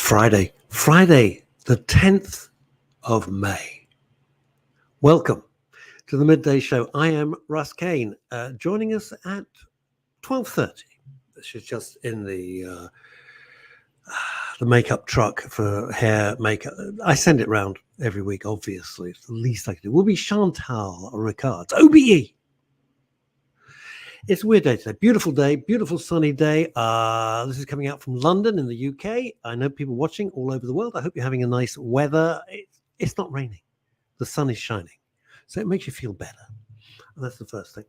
Friday, the 10th of May. Welcome to the Midday Show. I am Russ Kane. Joining us at 12:30. This is just in the makeup truck for hair makeup. I send it round every week, obviously. It's the least I can do. Will be Chantal Rickards OBE. It's a weird day today. Beautiful day, beautiful sunny day. This is coming out from London in the UK. I know people watching all over the world. I hope you're having a nice weather. It's not raining. The sun is shining. So it makes you feel better. And that's the first thing.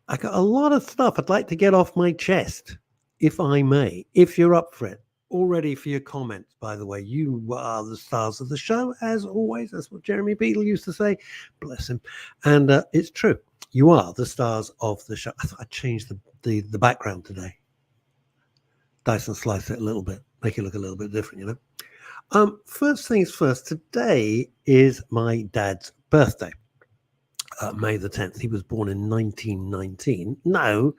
I got a lot of stuff I'd like to get off my chest, if I may, if you're up for it. All ready for your comments, by the way. You are the stars of the show, as always. That's what Jeremy Beadle used to say. Bless him. And it's true. You are the stars of the show. I thought I'd change the background today. Dice and slice it a little bit. Make it look a little bit different, you know. First things first. Today is my dad's birthday. May the 10th. He was born in 1919. No,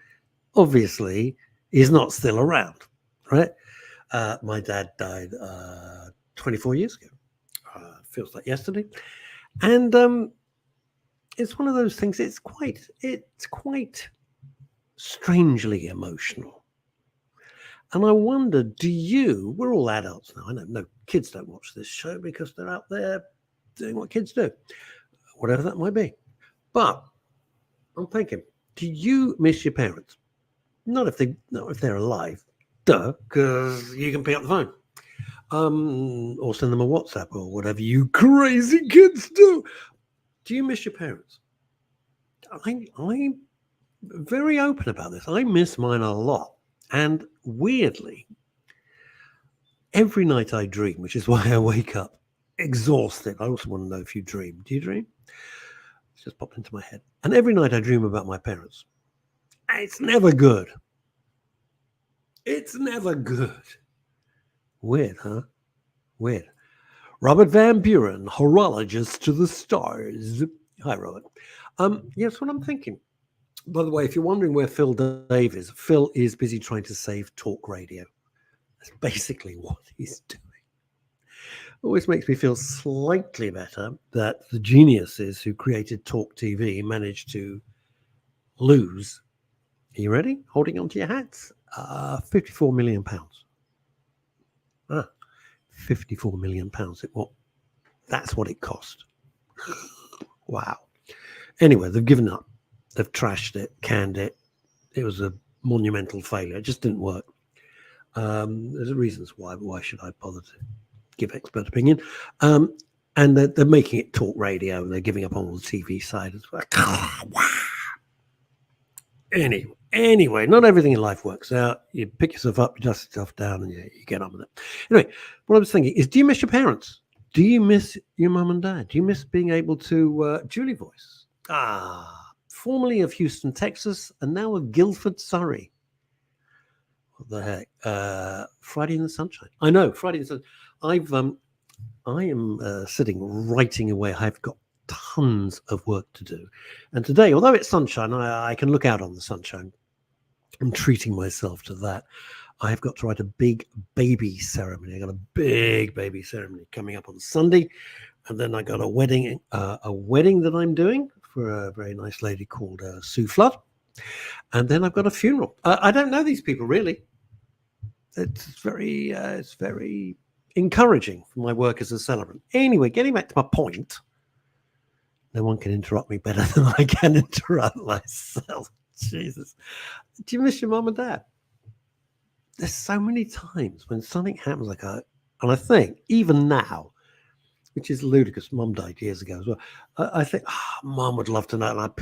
obviously, he's not still around, right? My dad died 24 years ago. Feels like yesterday. And it's one of those things. It's quite strangely emotional. And I wonder, we're all adults now. I know no kids don't watch this show because they're out there doing what kids do, whatever that might be. But I'm thinking, do you miss your parents? Not if they're alive, because you can pick up the phone, or send them a WhatsApp or whatever you crazy kids do. Do you miss your parents? I'm very open about this. I miss mine a lot. And weirdly, every night I dream, which is why I wake up exhausted. I also want to know if you dream. Do you dream? It's just popped into my head. And every night I dream about my parents. It's never good. It's never good. Weird, huh? Weird. Robert Van Buren, horologist to the stars. Hi, Robert. Yes, what I'm thinking. By the way, if you're wondering where Phil Dave is, Phil is busy trying to save talk radio. That's basically what he's doing. Always makes me feel slightly better that the geniuses who created Talk TV managed to lose. Are you ready? Holding on to your hats. 54 million pounds. 54 million pounds. That's what it cost. Wow. Anyway, they've given up. They've trashed it, canned it. It was a monumental failure. It just didn't work. There's reasons why, but why should I bother to give expert opinion? And they're making it talk radio. They're giving up on all the TV side as well. Anyway, not everything in life works out. You pick yourself up, you dust yourself down, and you get on with it. Anyway, what I was thinking is, do you miss your parents? Do you miss your mum and dad? Do you miss being able to Julie Voice? Formerly of Houston, Texas, and now of Guildford, Surrey. What the heck? Friday in the Sunshine. I know, Friday in the Sunshine. I am sitting writing away. I've got tons of work to do. And today, although it's sunshine, I can look out on the sunshine. I'm treating myself to that. I've got to write a big baby ceremony. I got a big baby ceremony coming up on Sunday. And then I got a wedding that I'm doing for a very nice lady called Sue Flood. And then I've got a funeral. I don't know these people really. It's very encouraging for my work as a celebrant. Anyway, getting back to my point, no one can interrupt me better than I can interrupt myself. Jesus. Do you miss your mum and dad? There's so many times when something happens and I think even now, which is ludicrous, mum died years ago as well, I think, mum would love to know. And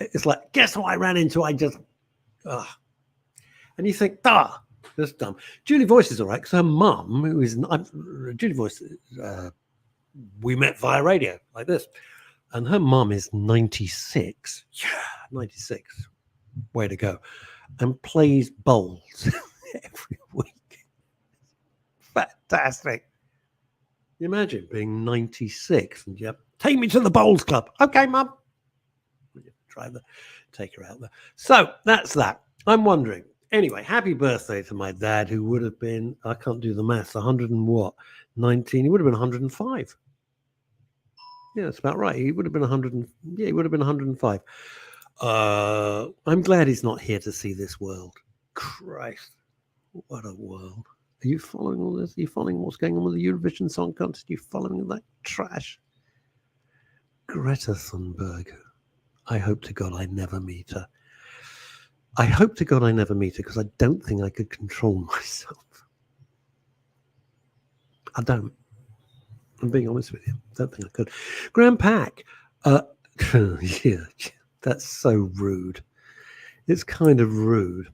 it's like, guess what I ran into? And you think, that's dumb. Julie Voice is all right because her mum, who is Julie Voice, we met via radio like this, and her mum is 96. Yeah, 96. Way to go! And plays bowls every week. Fantastic. You imagine being 96 and take me to the bowls club. Okay, mum. Take her out there. So that's that. I'm wondering, Anyway, happy birthday to my dad, who would have been, I can't do the maths, 100 and what? 19. He would have been 105. Yeah, that's about right. He would have been 100. Yeah, he would have been 105. I'm glad he's not here to see this world. Christ, what a world. Are you following all this? Are you following what's going on with the Eurovision Song Contest? Are you following that trash? Greta Thunberg. I hope to God I never meet her. I hope to God I never meet her, because I don't think I could control myself. I don't. I'm being honest with you. I don't think I could. Graham Pack. Yeah, that's so rude. It's kind of rude.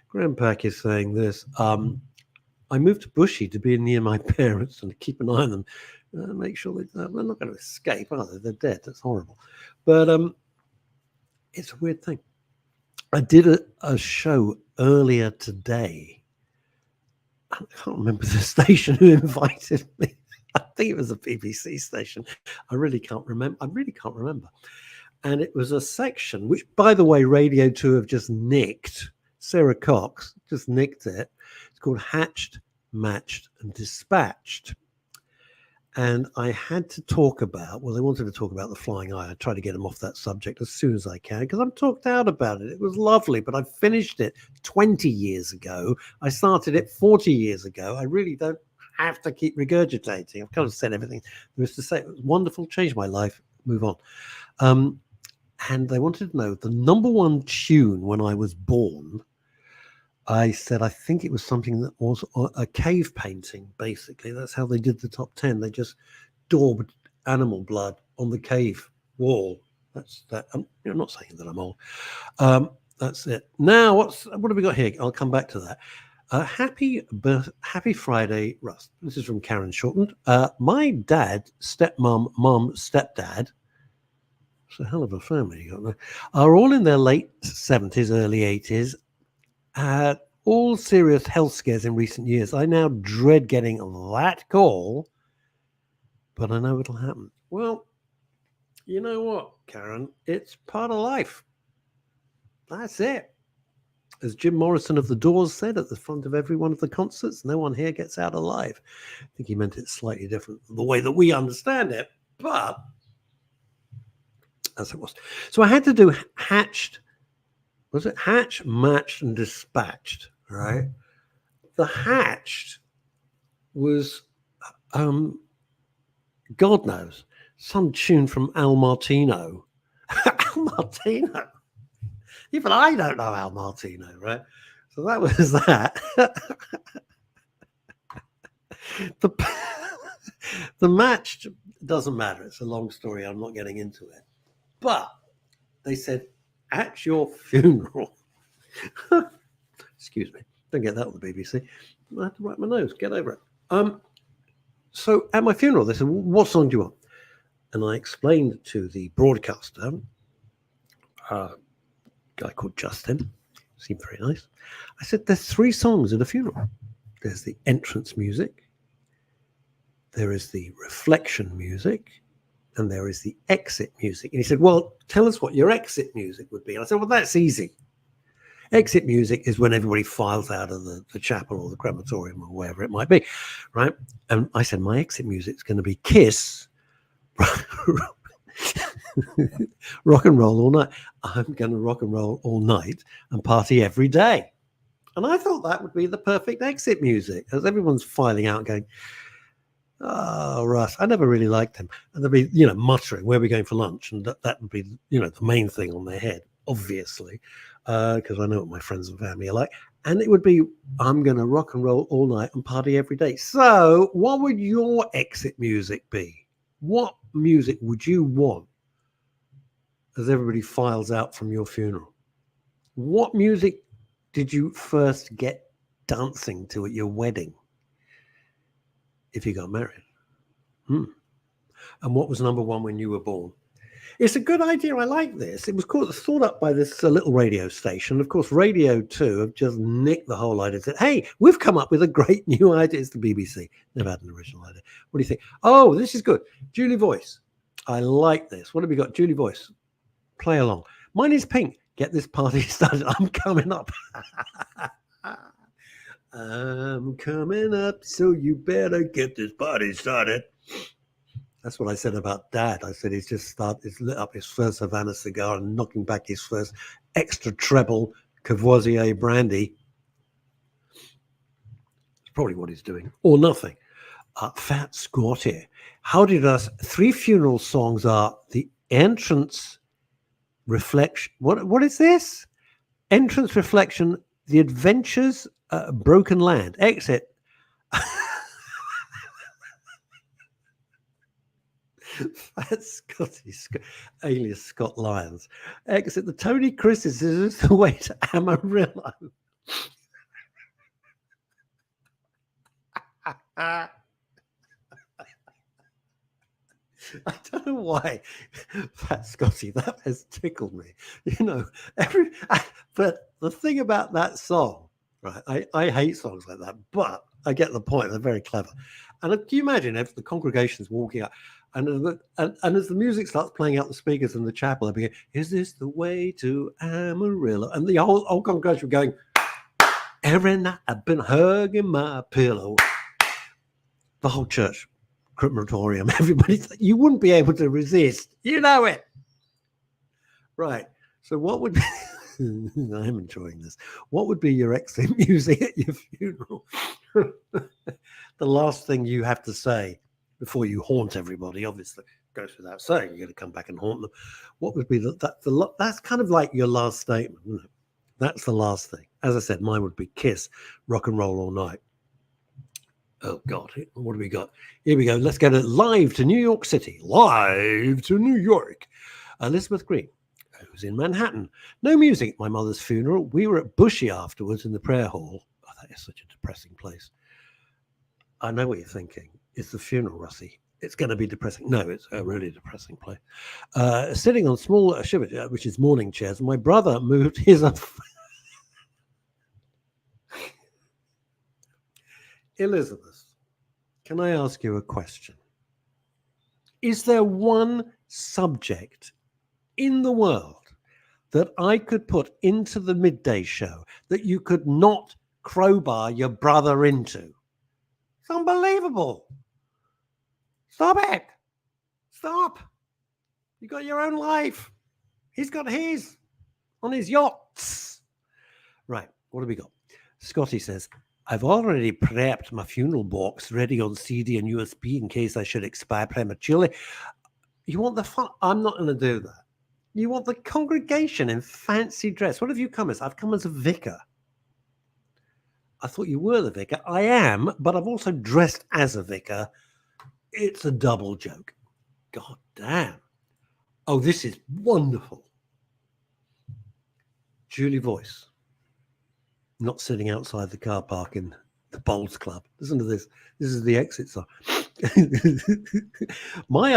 Graham Pack is saying this. I moved to Bushy to be near my parents and to keep an eye on them. Make sure that they're not going to escape, are they? They're dead. That's horrible. But it's a weird thing. I did a show earlier today. I can't remember the station who invited me. I think it was a BBC station. I really can't remember. And it was a section, which, by the way, Radio 2 have just nicked. Sarah Cox just nicked it. It's called Hatched, Matched and Dispatched. And I had to talk about, well, they wanted to talk about the flying eye. I tried to get them off that subject as soon as I can, because I'm talked out about it. It was lovely, but I finished it 20 years ago. I started it 40 years ago. I really don't have to keep regurgitating. I've kind of said everything there is to say. It was wonderful, changed my life, move on. And they wanted to know the number one tune when I was born. I said, I think it was something that was a cave painting, basically. That's how they did the top 10. They just daubed animal blood on the cave wall. That's that. I'm not saying that I'm old. That's it. Now, what have we got here? I'll come back to that. Happy Friday, Russ. This is from Karen Shortened. My dad, stepmom, mom, stepdad, it's a hell of a family you got there, are all in their late 70s, early 80s. All serious health scares in recent years. I now dread getting that call, but I know it'll happen. Well, you know what, Karen? It's part of life. That's it. As Jim Morrison of The Doors said at the front of every one of the concerts, no one here gets out alive. I think he meant it slightly different the way that we understand it, but as it was. So I had to do Hatched, Matched and Dispatched, right? The Hatched was, God knows, some tune from Al Martino. Al Martino? Even I don't know Al Martino, right? So that was that. The Matched doesn't matter. It's a long story. I'm not getting into it. But they said, at your funeral. Excuse me. Don't get that on the BBC. I have to write my nose. Get over it. So at my funeral, they said, what song do you want? And I explained to the broadcaster, a guy called Justin, seemed very nice. I said, there's 3 songs at a funeral. There's the entrance music, there is the reflection music, and there is the exit music. And he said, well, tell us what your exit music would be. And I said, well, that's easy. Exit music is when everybody files out of the chapel or the crematorium or wherever it might be, right? And I said, my exit music is going to be Kiss, rock and roll all night. I'm going to rock and roll all night and party every day. And I thought that would be the perfect exit music, as everyone's filing out going, oh, Russ, I never really liked him. And they'd be, muttering, where are we going for lunch? And that would be, the main thing on their head, obviously, because I know what my friends and family are like. And it would be, I'm going to rock and roll all night and party every day. So what would your exit music be? What music would you want as everybody files out from your funeral? What music did you first get dancing to at your wedding? If you got married. And what was number 1 when you were born? It's a good idea. I like this. It was thought up by this little radio station. Of course, Radio 2 have just nicked the whole idea. Said, hey, we've come up with a great new idea. It's the BBC. Never had an original idea. What do you think? Oh, this is good. Julie Voice. I like this. What have we got? Julie Voice. Play along. Mine is Pink. Get this party started. I'm coming up. I'm coming up, so you better get this party started. That's what I said about Dad. I said he's lit up his first Havana cigar and knocking back his first extra treble Courvoisier brandy. It's probably what he's doing, or nothing. Fat Scotty. How did us? 3 funeral songs are the entrance, reflection. What is this? Entrance, reflection, the adventures, broken land, exit. Fat Scotty, alias Scott Lyons. Exit, the Tony Chris's is the way to Amarillo. I don't know why, Fat Scotty, that has tickled me. You know, but the thing about that song, right? I hate songs like that, but I get the point. They're very clever. And can you imagine if the congregation's walking out, and as the music starts playing out the speakers in the chapel, they're beginning, "Is this the way to Amarillo?" And the whole congregation going, "Every night I've been hugging my pillow." The whole church, crematorium, everybody, you wouldn't be able to resist. You know it. Right. So what would be, I'm enjoying this. What would be your exit music at your funeral? The last thing you have to say before you haunt everybody, obviously, goes without saying, you're going to come back and haunt them. What would be that's kind of like your last statement, isn't it? That's the last thing. As I said, mine would be Kiss, Rock and Roll All Night. Oh, God, what do we got? Here we go. Let's get it live to New York City. Live to New York. Elizabeth Green, who's in Manhattan. No music at my mother's funeral. We were at Bushy afterwards in the prayer hall. Oh, that is such a depressing place. I know what you're thinking. It's the funeral, Russie. It's going to be depressing. No, it's a really depressing place. Sitting on small shiver, which is morning chairs. My brother moved his... Elizabeth, can I ask you a question? Is there one subject in the world that I could put into the midday show that you could not crowbar your brother into? It's unbelievable. Stop it. Stop. You got your own life. He's got his on his yachts. Right. What do we got? Scotty says, I've already prepped my funeral box ready on CD and USB in case I should expire prematurely. You want the fun? I'm not going to do that. You want the congregation in fancy dress. What have you come as? I've come as a vicar. I thought you were the vicar. I am, but I've also dressed as a vicar. It's a double joke. God damn. Oh, this is wonderful. Julie Voice. Not sitting outside the car park in the Bowls Club. Listen to this. This is the exit song. My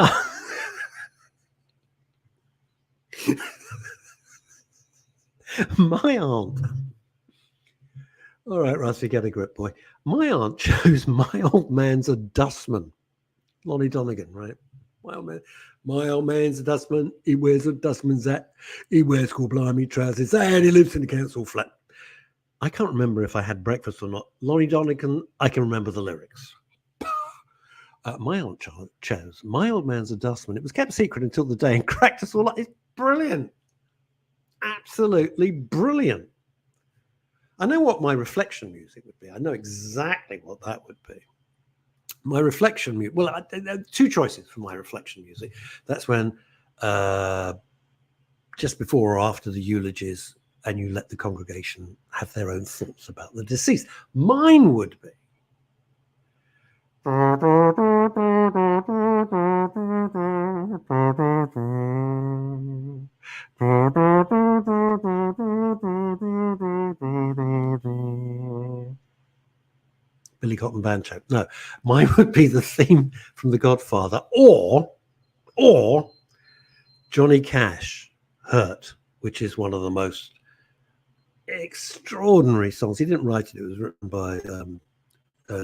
aunt. All right, Rusty, get a grip, boy. My aunt chose My Old Man's a Dustman. Lonnie Donegan, right? My old man's a dustman. He wears a dustman's hat. He wears cool blimey trousers, and he lives in the council flat. I can't remember if I had breakfast or not. Lonnie Donegan, I can remember the lyrics. My aunt chose My Old Man's a Dustman. It was kept secret until the day and cracked us all up. It's brilliant. Absolutely brilliant. I know what my reflection music would be. I know exactly what that would be. My reflection music. Well, two choices for my reflection music. That's when just before or after the eulogies, and you let the congregation have their own thoughts about the deceased. Mine would be. Billy Cotton Banjo. No, mine would be the theme from The Godfather, or Johnny Cash, Hurt, which is one of the most extraordinary songs. He didn't write it. It was written by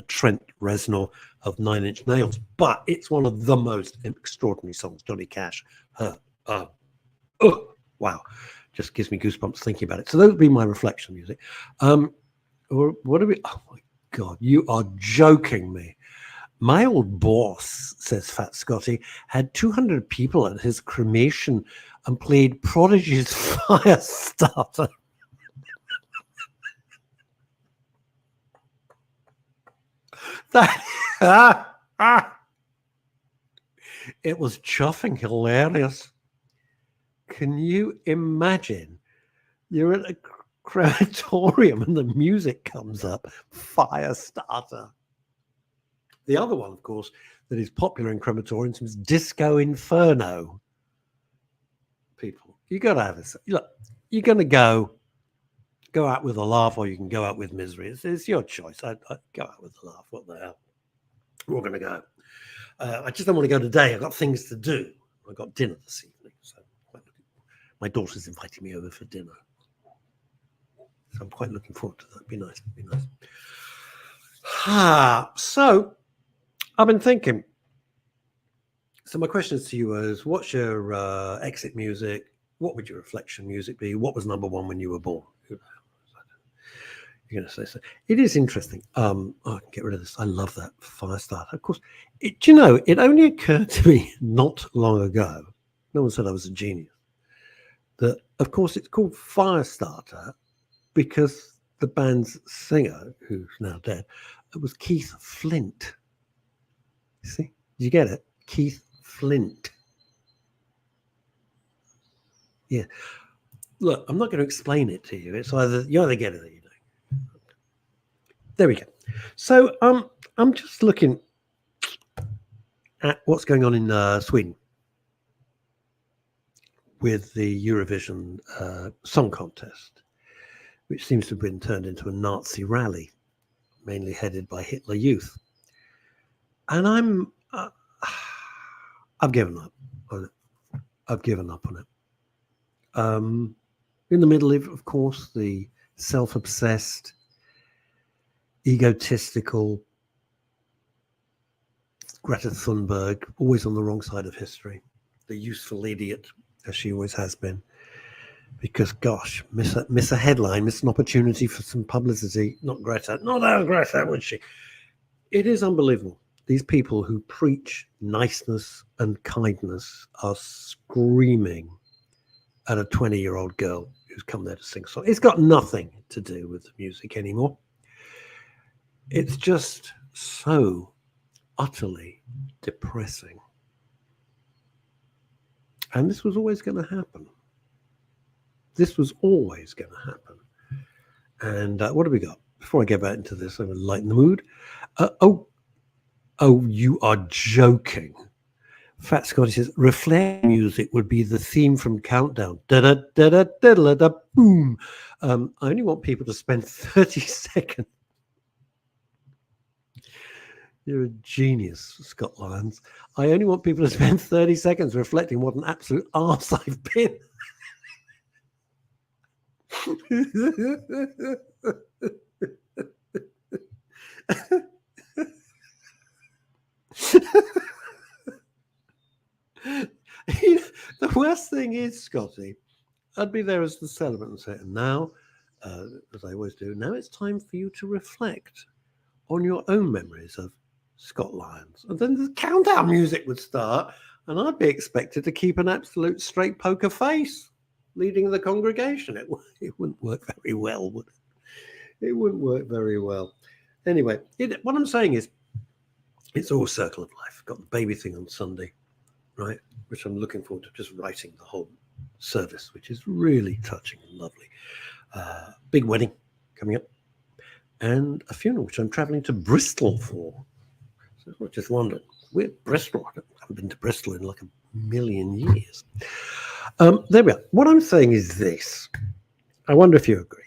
Trent Reznor of Nine Inch Nails, but it's one of the most extraordinary songs. Johnny Cash, Hurt. Wow. Just gives me goosebumps thinking about it. So that would be my reflection music. Or what are we? Oh my God, you are joking me. My old boss, says Fat Scotty, had 200 people at his cremation and played Prodigy's Firestarter. That it was chuffing hilarious. Can you imagine? You're at a crematorium and the music comes up, Firestarter. The other one, of course, that is popular in crematoriums is Disco Inferno. People, you got to have this. Look, you're going to go out with a laugh, or you can go out with misery. It's your choice. I'd go out with a laugh. What the hell? We're going to go. I just don't want to go today. I've got things to do. I've got dinner this evening. So my daughter's inviting me over for dinner. So I'm quite looking forward to that. Be nice. Be nice. So I've been thinking. So my questions to you is, what's your exit music? What would your reflection music be? What was number one when you were born? You're going to say so. It is interesting. I can get rid of this. I love that Firestarter. Of course, do you know, it only occurred to me not long ago. No one said I was a genius. That, of course, it's called Firestarter because the band's singer, who's now dead, it was Keith Flint. You see? Did you get it? Keith Flint. Yeah. Look, I'm not going to explain it to you. It's either you either get it or you don't. There we go. So I'm just looking at what's going on in Sweden with the Eurovision Song Contest, which seems to have been turned into a Nazi rally, mainly headed by Hitler Youth. And I've given up on it. I've given up on it. In the middle of course, the self-obsessed, egotistical Greta Thunberg, always on the wrong side of history, the useful idiot, as she always has been. Because, gosh, miss a headline, miss an opportunity for some publicity. Not Greta, would she? It is unbelievable. These people who preach niceness and kindness are screaming at a 20-year-old girl who's come there to sing a song. It's got nothing to do with the music anymore. It's just so utterly depressing. And this was always going to happen. This was always going to happen. And what have we got? Before I get back into this, I'm going to lighten the mood. Oh, you are joking. Fat Scotty says, reflect music would be the theme from Countdown. Da-da-da-da-da-da-da, boom. I only want people to spend 30 seconds. You're a genius, Scott Lyons. I only want people to spend 30 seconds reflecting what an absolute arse I've been. The worst thing is, Scotty, I'd be there as the celebrant and say, and now, as I always do, now it's time for you to reflect on your own memories of Scott Lyons. And then the countdown music would start, and I'd be expected to keep an absolute straight poker face leading the congregation. It wouldn't work very well, would it? It wouldn't work very well. Anyway, what I'm saying is, it's all circle of life. Got the baby thing on Sunday, right? Which I'm looking forward to just writing the whole service, which is really touching and lovely. Big wedding coming up, and a funeral, which I'm traveling to Bristol for. So I just wondered, we're Bristol. I haven't been to Bristol in like a million years. There we are. What I'm saying is this. I wonder if you agree.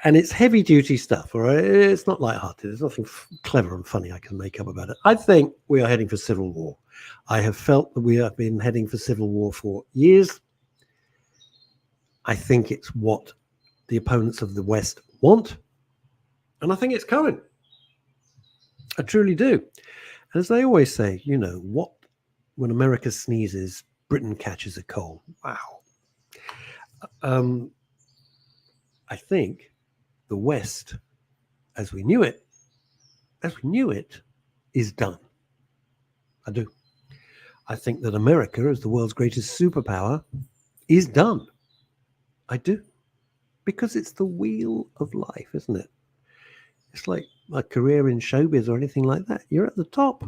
And it's heavy duty stuff, all right? It's not lighthearted. There's nothing clever and funny I can make up about it. I think we are heading for civil war. I have felt that we have been heading for civil war for years. I think it's what the opponents of the West want. And I think it's coming. I truly do. And as they always say, you know, when America sneezes, Britain catches a cold. Wow. I think the West, as we knew it, is done. I do. I think that America, as the world's greatest superpower, is done. I do. Because it's the wheel of life, isn't it? It's like a career in showbiz or anything like that. You're at the top.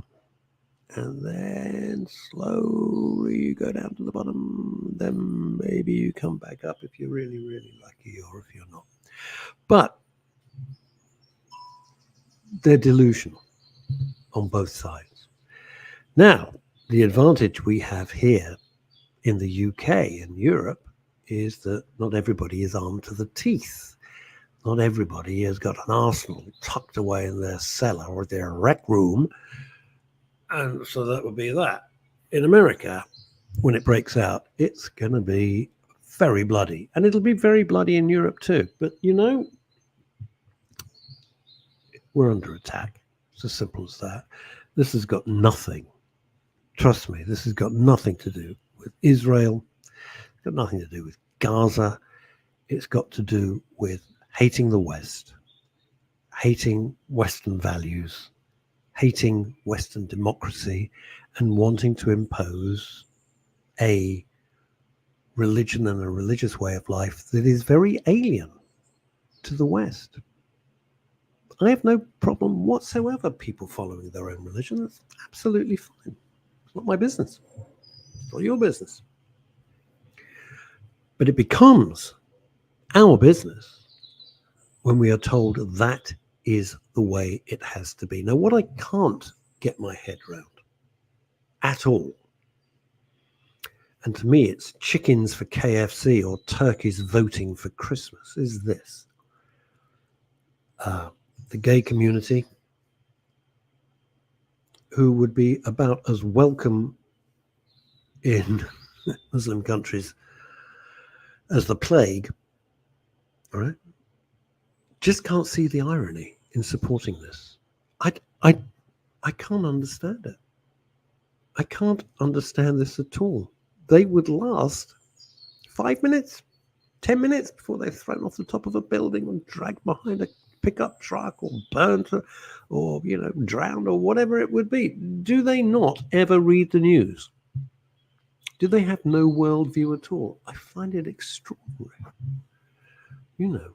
And then slowly you go down to the bottom. Then maybe you come back up if you're really, really lucky, or if you're not. But they're delusional on both sides. Now, the advantage we have here in the UK and Europe is that not everybody is armed to the teeth. Not everybody has got an arsenal tucked away in their cellar or their rec room. And so that would be that. In America, when it breaks out, it's going to be very bloody. And it'll be very bloody in Europe too. But, you know, we're under attack. It's as simple as that. This has got nothing, trust me, this has got nothing to do with Israel. It's got nothing to do with Gaza. It's got to do with hating the West, hating Western values, hating Western democracy, and wanting to impose a religion and a religious way of life that is very alien to the West. I have no problem whatsoever people following their own religion. That's absolutely fine. It's not my business. It's not your business. But it becomes our business when we are told that is the way it has to be. Now, what I can't get my head around at all, and to me it's chickens for KFC or turkeys voting for Christmas, is this. The gay community, who would be about as welcome in Muslim countries as the plague, all right, just can't see the irony in supporting this. I can't understand it. I can't understand this at all. They would last 5 minutes, 10 minutes before they're thrown off the top of a building and dragged behind a pickup truck or burnt or, you know, drowned or whatever it would be. Do they not ever read the news? Do they have no worldview at all? I find it extraordinary. You know,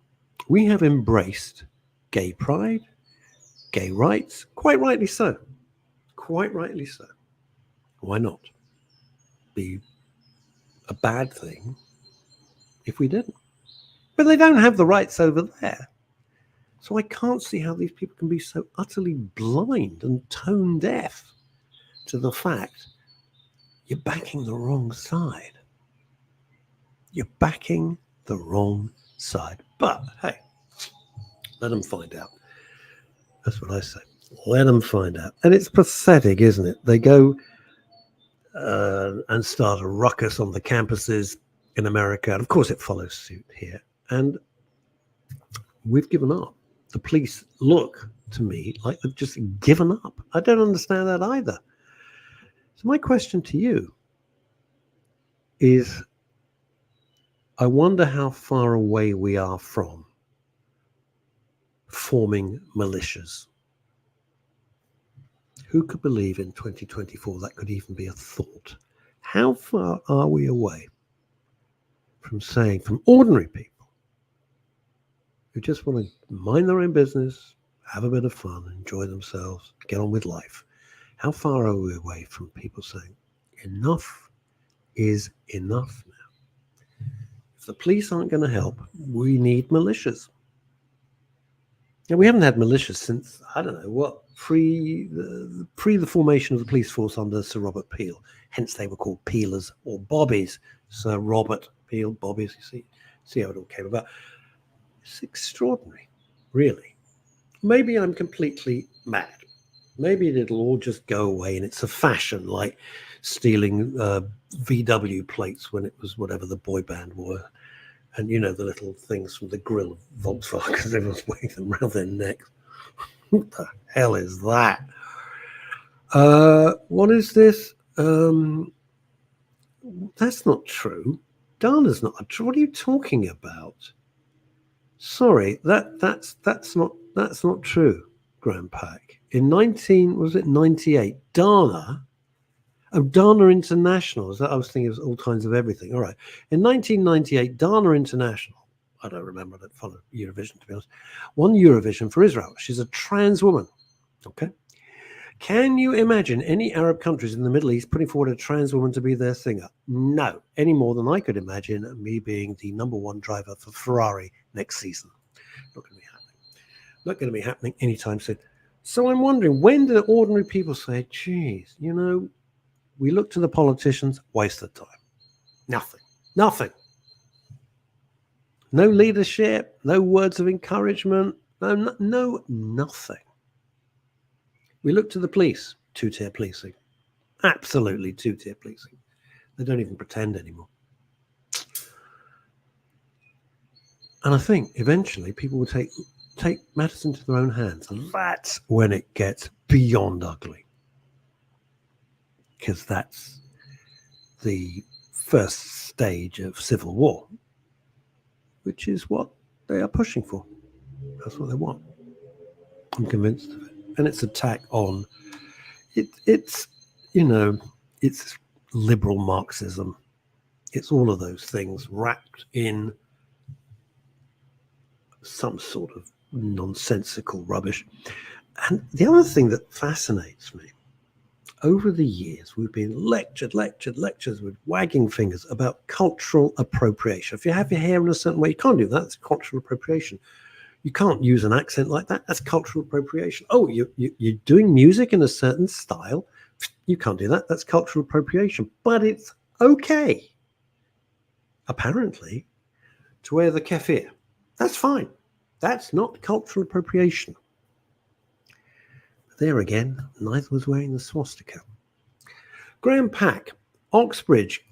we have embraced gay pride, gay rights, quite rightly so. Quite rightly so. Why not? Be a bad thing if we didn't. But they don't have the rights over there. So I can't see how these people can be so utterly blind and tone deaf to the fact you're backing the wrong side. You're backing the wrong side. But hey, let them find out. That's what I say. Let them find out. And it's pathetic, isn't it? They go and start a ruckus on the campuses in America. And of course, it follows suit here. And we've given up. The police look to me like they've just given up. I don't understand that either. So my question to you is, I wonder how far away we are from forming militias. Who could believe in 2024 that could even be a thought? How far are we away from ordinary people who just want to mind their own business, have a bit of fun, enjoy themselves, get on with life? How far are we away from people saying, enough is enough now? If the police aren't going to help, we need militias. Now, we haven't had militias since, I don't know what, pre the formation of the police force under Sir Robert Peel. Hence they were called Peelers or Bobbies. Sir Robert Peel, Bobbies, you see how it all came about. It's extraordinary, really. Maybe I'm completely mad. Maybe it'll all just go away and it's a fashion, like stealing VW plates when it was whatever the boy band were. And, you know, the little things from the grill of Volkswagen, everyone's wearing them around their necks. What the hell is that? What is this? That's not true. Dana's not true. What are you talking about? Sorry, that's not true, Graham Pack. In 98, Dana. Oh, Dana International. I was thinking of all kinds of everything. All right. In 1998, Dana International, I don't remember, I don't follow Eurovision, to be honest, won Eurovision for Israel. She's a trans woman. Okay. Can you imagine any Arab countries in the Middle East putting forward a trans woman to be their singer? No, any more than I could imagine me being the #1 driver for Ferrari next season. Not going to be happening. Not going to be happening anytime soon. So I'm wondering, when do ordinary people say, geez, we look to the politicians, waste of time. Nothing. No leadership, no words of encouragement, nothing. We look to the police, two-tier policing. Absolutely two-tier policing. They don't even pretend anymore. And I think eventually people will take matters into their own hands. And that's when it gets beyond ugly. Because that's the first stage of civil war, which is what they are pushing for. That's what they want. I'm convinced of it. And it's attack on it's liberal Marxism. It's all of those things wrapped in some sort of nonsensical rubbish. And the other thing that fascinates me, over the years, we've been lectures with wagging fingers about cultural appropriation. If you have your hair in a certain way, you can't do that. That's cultural appropriation. You can't use an accent like that. That's cultural appropriation. Oh, you're doing music in a certain style. You can't do that. That's cultural appropriation. But it's okay, apparently, to wear the keffiyeh. That's fine. That's not cultural appropriation. There again, neither was wearing the swastika. Graham Pack, Oxbridge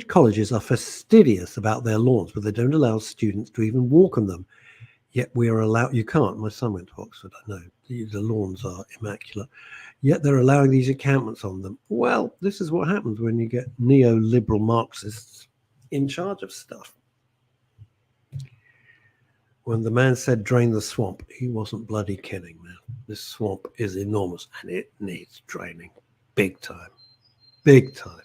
colleges are fastidious about their lawns, but they don't allow students to even walk on them. Yet we are allowed, you can't, my son went to Oxford, I know, the lawns are immaculate. Yet they're allowing these encampments on them. Well, this is what happens when you get neoliberal Marxists in charge of stuff. When the man said drain the swamp, he wasn't bloody kidding, man. This swamp is enormous and it needs draining. Big time. Big time.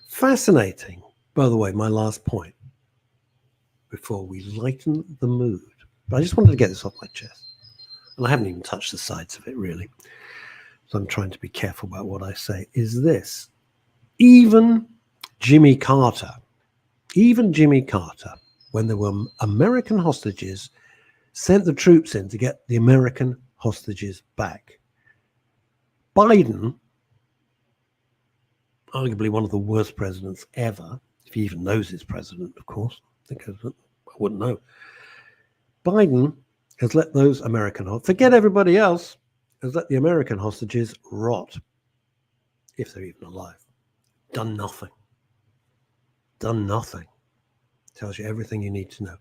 Fascinating. By the way, my last point before we lighten the mood. But I just wanted to get this off my chest. And I haven't even touched the sides of it, really. So I'm trying to be careful about what I say. Is this. Even Jimmy Carter, when there were American hostages, sent the troops in to get the American hostages back. Biden, arguably one of the worst presidents ever, if he even knows he's president, of course, because I wouldn't know. Biden has let those American, forget everybody else, has let the American hostages rot, if they're even alive. Done nothing. Tells you everything you need to know.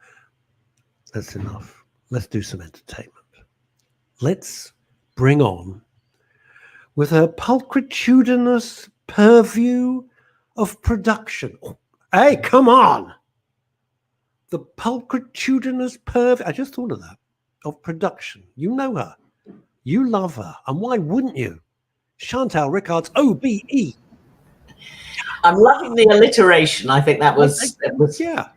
That's enough. Let's do some entertainment. Let's bring on, with her pulchritudinous purview of production. Hey, come on! The pulchritudinous purview, I just thought of that, of production. You know her. You love her. And why wouldn't you? Chantal Rickards OBE. I'm loving the alliteration. I think that was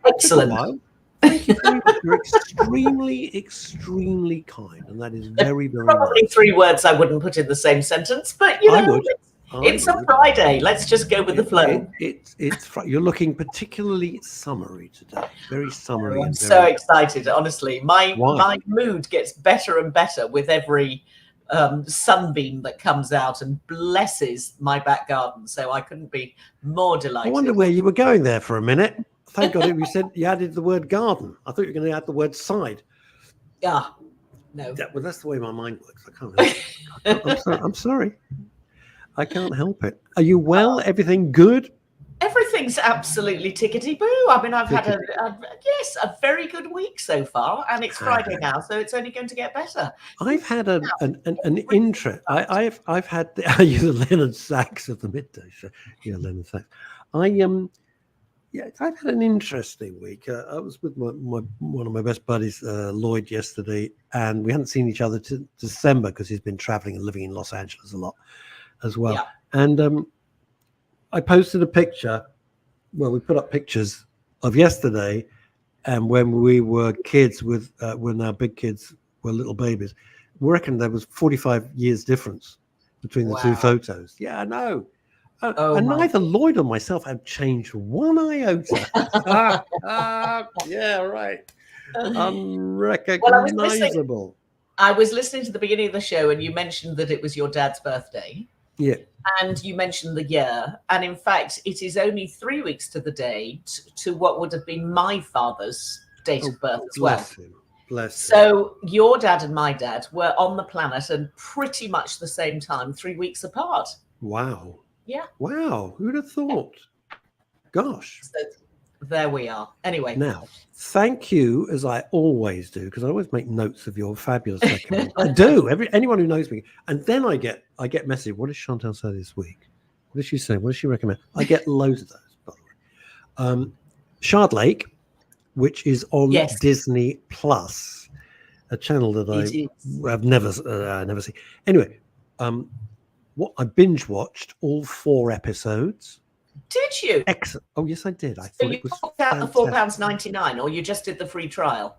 excellent. Thank you very much. You're extremely, extremely kind, and that is very, very probably nice. 3 words I wouldn't put in the same sentence, but it's a Friday. Let's just go with the flow. You're looking particularly summery today. Very summery. I'm so excited. Honestly, my mood gets better and better with every sunbeam that comes out and blesses my back garden. So I couldn't be more delighted. I wonder where you were going there for a minute. Thank God you said you added the word garden. I thought you were going to add the word side. Yeah, no. Well, that's the way my mind works. I can't help it. I'm sorry. I can't help it. Are you well? Everything good? Everything's absolutely tickety-boo. I mean, I've had a very good week so far, and it's Friday now, so it's only going to get better. I've had an interest. I've had you're the Leonard Sachs of the Midday Show. Yeah, Leonard Sachs. Yeah, I've had an interesting week. I was with one of my best buddies, Lloyd, yesterday, and we hadn't seen each other to December because he's been traveling and living in Los Angeles a lot as well. Yeah. And I posted a picture. Well, we put up pictures of yesterday and when we were kids when our big kids were little babies. We reckon there was 45 years difference between the two photos. Yeah, I know. And neither Lloyd or myself have changed one iota. Yeah, right. Unrecognizable. Well, I was listening to the beginning of the show and you mentioned that it was your dad's birthday. Yeah. And you mentioned the year. And in fact, it is only 3 weeks to the day to what would have been my father's date of birth as well. Bless him. So your dad and my dad were on the planet and pretty much the same time, 3 weeks apart. Wow. Yeah. Wow. Who'd have thought? Gosh. So there we are. Anyway. Now, thank you, as I always do, because I always make notes of your fabulous recommend. I do. Anyone who knows me. And then I get message. What does Chantal say this week? What does she say? What does she recommend? I get loads of those, by the way. Shard Lake, which is on Disney Plus, a channel that I've never seen. Anyway, what I binge watched all 4 episodes. Did you? Excellent. Oh yes, I did. I so thought you it was took out the £4.99, or you just did the free trial?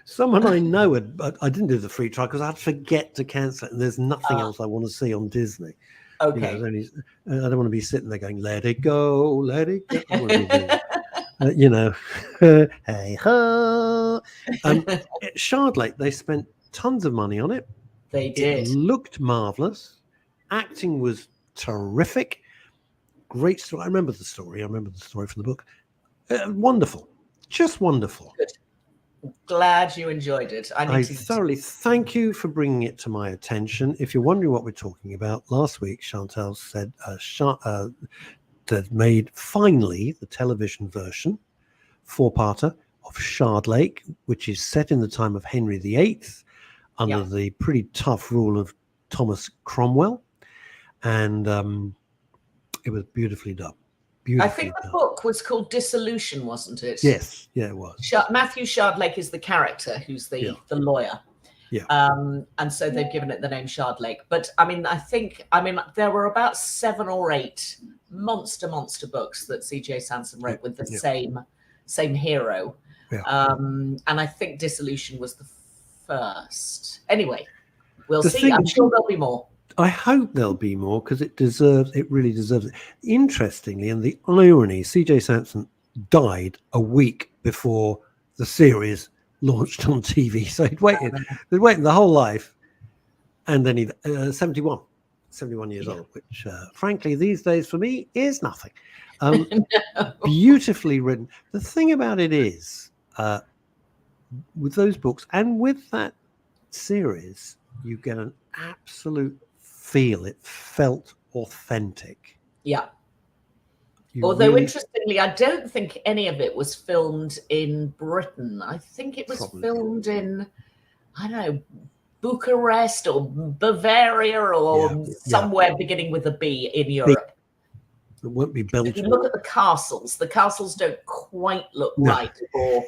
Someone I know I didn't do the free trial because I'd forget to cancel it, and there's nothing else I want to see on Disney. Okay. I don't want to be sitting there going, "Let it go, let it go." I want to be hey ho. Shard Lake, they spent tons of money on it. They did. It looked marvelous. Acting was terrific. Great story. I remember the story from the book. Wonderful. Just wonderful. Good. Glad you enjoyed it. I thoroughly thank you for bringing it to my attention. If you're wondering what we're talking about, last week Chantal said they'd made finally the television version, 4-parter of Shard Lake, which is set in the time of Henry VIII under the pretty tough rule of Thomas Cromwell. And it was beautifully done. I think the book was called Dissolution, wasn't it? Yes, yeah, it was. Matthew Shard Lake is the character who's the lawyer. Yeah. And so they've given it the name Shard Lake. But I mean, there were about 7 or 8 monster books that C.J. Sansom wrote with the same hero. Yeah. And I think Dissolution was the first. Anyway, we'll see. I'm sure there'll be more. I hope there'll be more because it really deserves it. Interestingly, and the irony, C.J. Sansom died a week before the series launched on TV. So he'd waited the whole life. And then 71 years old, which frankly, these days for me is nothing. Beautifully written. The thing about it is, with those books and with that series, you get an absolute feel. It felt authentic. Yeah. Although interestingly, I don't think any of it was filmed in Britain. I think it was filmed in, I don't know, Bucharest or Bavaria or somewhere beginning with a B in Europe. It won't be Belgium. If you look at the castles don't quite look right for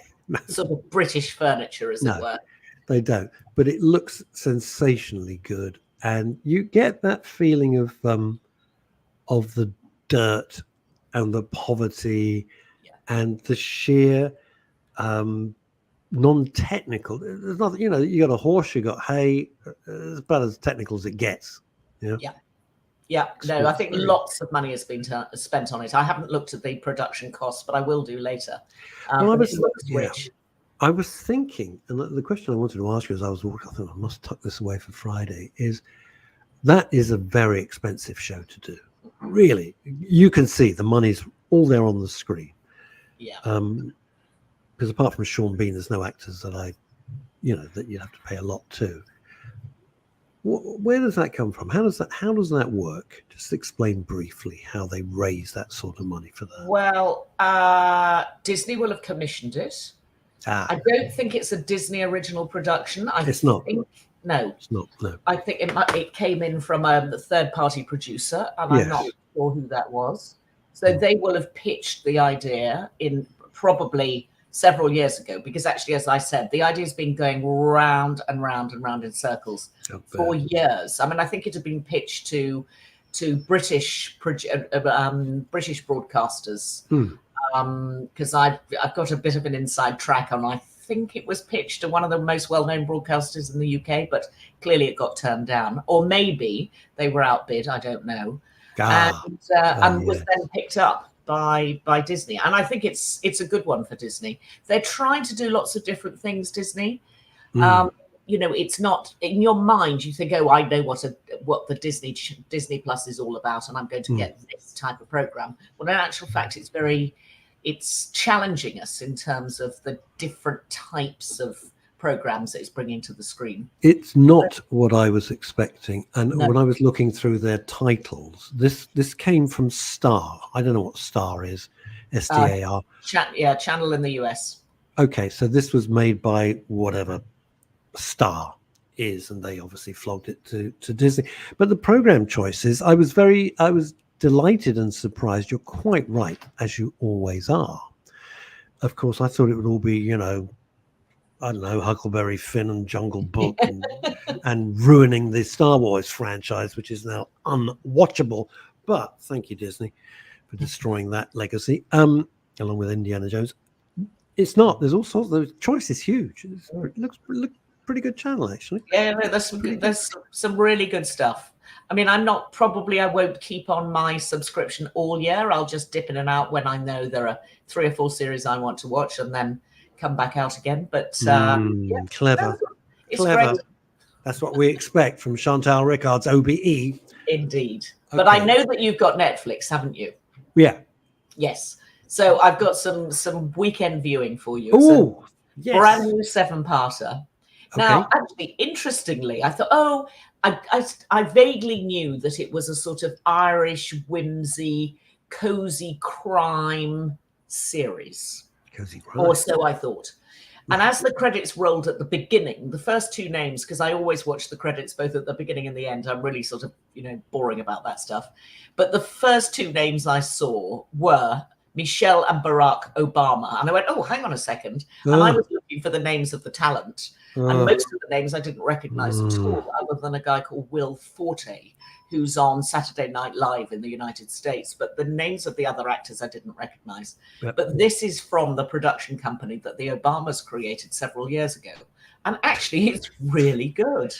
sort of British furniture, as it were. They don't, but it looks sensationally good. And you get that feeling of the dirt and the poverty and the sheer non-technical. There's nothing, you got a horse, you got hay, as about as technical as it gets. Yeah. No, I think lots of money has been spent on it. I haven't looked at the production costs, but I will do later. I was thinking, and the question I wanted to ask you as I was walking, I thought I must tuck this away for Friday, is that is a very expensive show to do. Really, you can see the money's all there on the screen. Yeah. Because apart from Sean Bean, there's no actors that that you have to pay a lot to. Where does that come from? How does that work? Just explain briefly how they raise that sort of money for that. Well, Disney will have commissioned it. I don't think it's a Disney original production. It's not. No. It's not. No. I think it came in from a third-party producer, and I'm not sure who that was. So they will have pitched the idea in probably several years ago, because actually, as I said, the idea has been going round and round and round in circles for years. I mean, I think it had been pitched to British broadcasters, because I've got a bit of an inside track on. I think it was pitched to one of the most well-known broadcasters in the UK, but clearly it got turned down, or maybe they were outbid. I don't know, and was then picked up by Disney, and I think it's a good one for Disney. They're trying to do lots of different things, Disney. You know, it's not in your mind. You think, oh, I know what the Disney Plus is all about, and I'm going to get this type of program. Well, in actual fact, it's challenging us in terms of the different types of programs that it's bringing to the screen. It's not what I was expecting. And when I was looking through their titles, this came from Star. I don't know what Star is. STAR. Channel in the US. Okay, so this was made by whatever Star is, and they obviously flogged it to Disney. But the program choices, I was delighted and surprised. You're quite right, as you always are. Of course, I thought it would all be, you know, I don't know, Huckleberry Finn and Jungle Book and ruining the Star Wars franchise, which is now unwatchable. But thank you, Disney, for destroying that legacy, along with Indiana Jones. It's not. There's all sorts. The choice is huge. It looks pretty good channel, actually. Yeah, there's some really good stuff. I mean, I won't keep on my subscription all year. I'll just dip in and out when I know there are 3 or 4 series I want to watch, and then come back out again. But clever. It's great. That's what we expect from Chantal Rickards OBE. Indeed. Okay. But I know that you've got Netflix, haven't you? Yeah. Yes. So I've got some weekend viewing for you. Oh, yes. Brand new 7-parter. Okay. Now, actually, interestingly, I thought, I vaguely knew that it was a sort of Irish whimsy, cozy crime series. Cozy crime. Or so I thought. And as the credits rolled at the beginning, the first 2 names, because I always watch the credits both at the beginning and the end, I'm really sort of, boring about that stuff. But the first 2 names I saw were Michelle and Barack Obama. And I went, oh, hang on a second. And I was looking for the names of the talent. And most of the names I didn't recognize at all, other than a guy called Will Forte, who's on Saturday Night Live in the United States. But the names of the other actors I didn't recognize. Yep. But this is from the production company that the Obamas created several years ago. And actually, it's really good.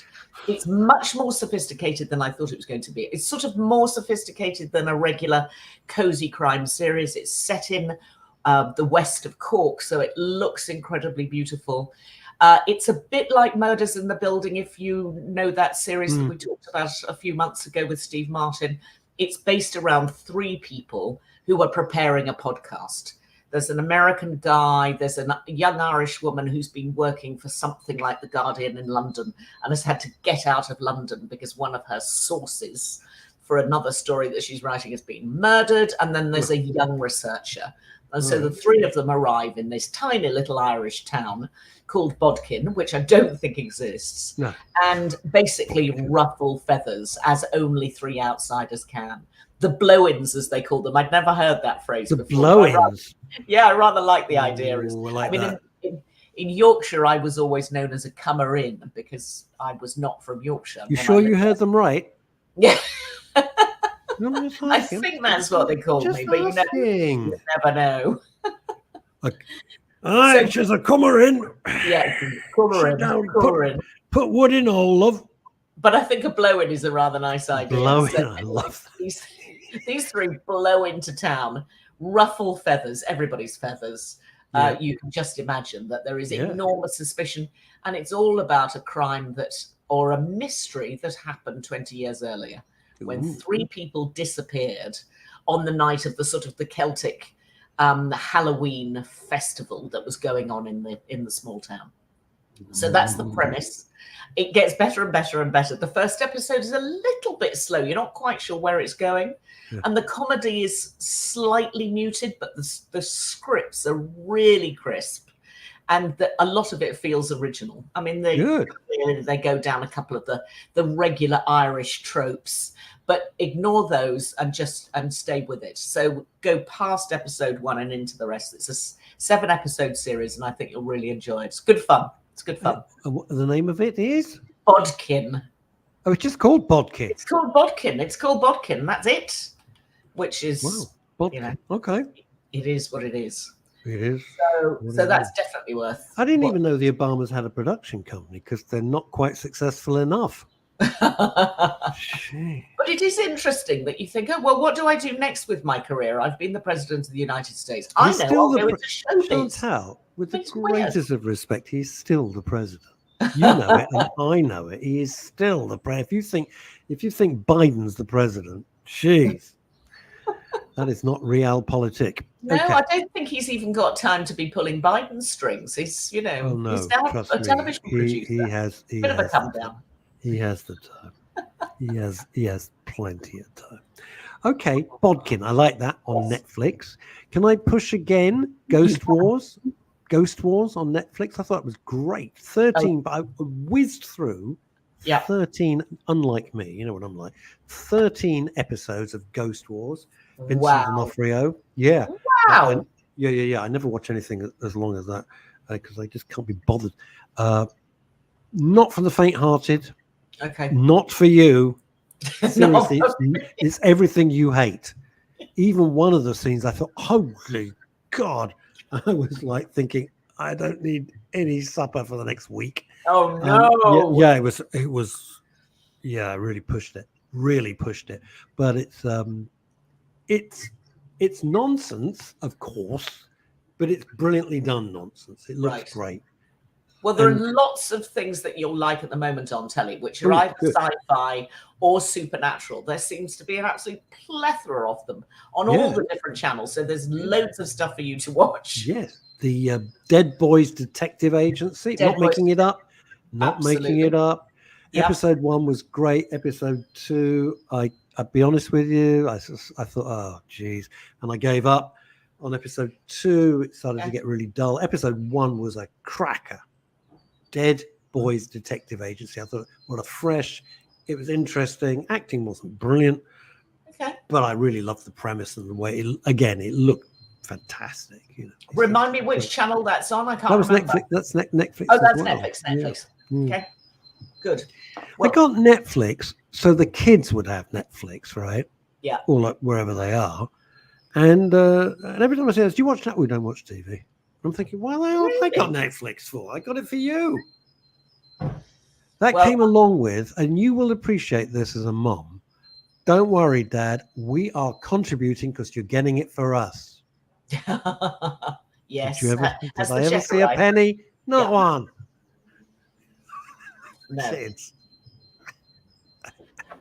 It's much more sophisticated than I thought it was going to be. It's sort of more sophisticated than a regular cozy crime series. It's set in the west of Cork, so it looks incredibly beautiful. It's a bit like Murders in the Building, if you know that series that we talked about a few months ago with Steve Martin. It's based around 3 people who are preparing a podcast. There's an American guy, there's a young Irish woman who's been working for something like The Guardian in London and has had to get out of London because one of her sources for another story that she's writing has been murdered. And then there's a young researcher. And so the 3 of them arrive in this tiny little Irish town called Bodkin, which I don't think exists, and basically ruffle feathers as only 3 outsiders can. The blow-ins, as they call them. I'd never heard that phrase before. Blow-ins? I rather like the idea. In Yorkshire, I was always known as a comer-in because I was not from Yorkshire. You sure you heard them right? Yeah. I think that's what they called me, but you never know. She's a comer-in. Yeah, comer-in. Put wood in all, love. But I think a blow-in is a rather nice idea. Blow-in, I love that. These 3 blow into town, ruffle feathers, everybody's feathers. You can just imagine that there is enormous suspicion, and it's all about a crime or a mystery that happened 20 years earlier, when 3 people disappeared on the night of the Celtic Halloween festival that was going on in the small town. So that's the premise. It gets better and better and better. The first episode is a little bit slow. You're not quite sure where it's going. Yeah. And the comedy is slightly muted, but the scripts are really crisp. and a lot of it feels original. I mean, they go down a couple of the regular Irish tropes, but ignore those and stay with it. So go past episode 1 and into the rest. It's a 7-episode series, and I think you'll really enjoy it. It's good fun. It's good fun. The name of it is Bodkin. Oh, it's just called Bodkin. It's called Bodkin. It's called Bodkin. That's it. Which is, Bodkin. Okay. It is what it is. It is. So that's definitely worth. I didn't even know the Obamas had a production company because they're not quite successful enough. But it is interesting that you think, oh, well, what do I do next with my career? I've been the president of the United States. I know I'll go into showbiz. Chantal, with the greatest of respect, he's still the president. You know it, and I know it. He is still the president. If you think Biden's the president, jeez, that is not realpolitik. No, okay. I don't think he's even got time to be pulling Biden's strings. He's, he's now a television producer. He has a bit of a come down. He has the time. He has plenty of time. Okay, Bodkin, I like that on Netflix. Can I push again? Ghost Wars on Netflix. I thought it was great. 13, but I whizzed through 13, unlike me, you know what I'm like, 13 episodes of Ghost Wars. Vincent D'Onofrio. Yeah. Wow. Yeah. I never watch anything as long as that because I just can't be bothered. Not for the faint-hearted. Okay. Not for you. Seriously, it's everything you hate. Even one of the scenes, I thought, holy God. I was like thinking, I don't need any supper for the next week. Oh, no. It was, I really pushed it. But it's nonsense, of course, but it's brilliantly done nonsense. It looks great. Well, there are lots of things that you'll like at the moment on telly, which are either sci-fi or supernatural. There seems to be an absolute plethora of them on all the different channels. So there's loads of stuff for you to watch. Yes. The Dead Boys Detective Agency. Making it up. Yep. Episode 1 was great. Episode 2, I'll be honest with you, I thought, oh, geez. And I gave up. On episode 2, it started to get really dull. Episode 1 was a cracker. Dead Boys Detective Agency. I thought, what a fresh, it was interesting. Acting wasn't brilliant, but I really loved the premise and the way, it looked fantastic. Remind me which channel that's on. I can't remember. Netflix. That's Netflix. Oh, that's Netflix. Yeah. Okay, good. Well, I got Netflix, so the kids would have Netflix, right? Yeah. Or like wherever they are. And every time I say, do you watch that? We don't watch TV. I'm thinking, well, I got Netflix for? I got it for you. That came along with, and you will appreciate this as a mom. Don't worry, Dad. We are contributing because you're getting it for us. Yes. Did I ever see a penny? Not one. No.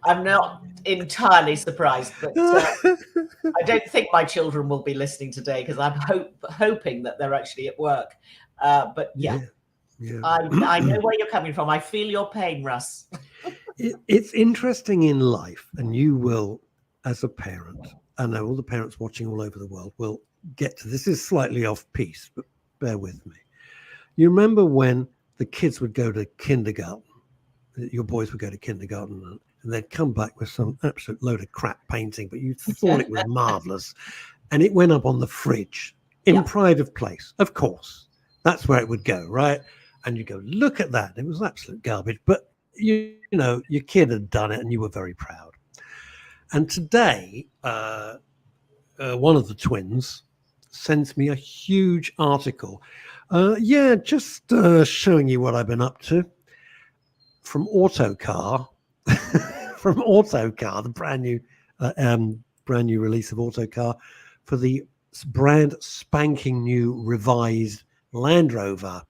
I'm not entirely surprised, but I don't think my children will be listening today because I'm hoping that they're actually at work. But I know where you're coming from. I feel your pain, Russ. It's interesting in life, and you will, as a parent, I know all the parents watching all over the world will get to this. Is slightly off piece, but bear with me. You remember when the kids would go to kindergarten, your boys would go to kindergarten, and they'd come back with some absolute load of crap painting, but you thought it was marvelous. And it went up on the fridge in pride of place. Of course, that's where it would go, right? And you go, look at that. It was absolute garbage. But, you know, your kid had done it and you were very proud. And today, one of the twins sends me a huge article. Just showing you what I've been up to. From Autocar. From Autocar, the brand new release of Autocar for the brand spanking new revised Land Rover.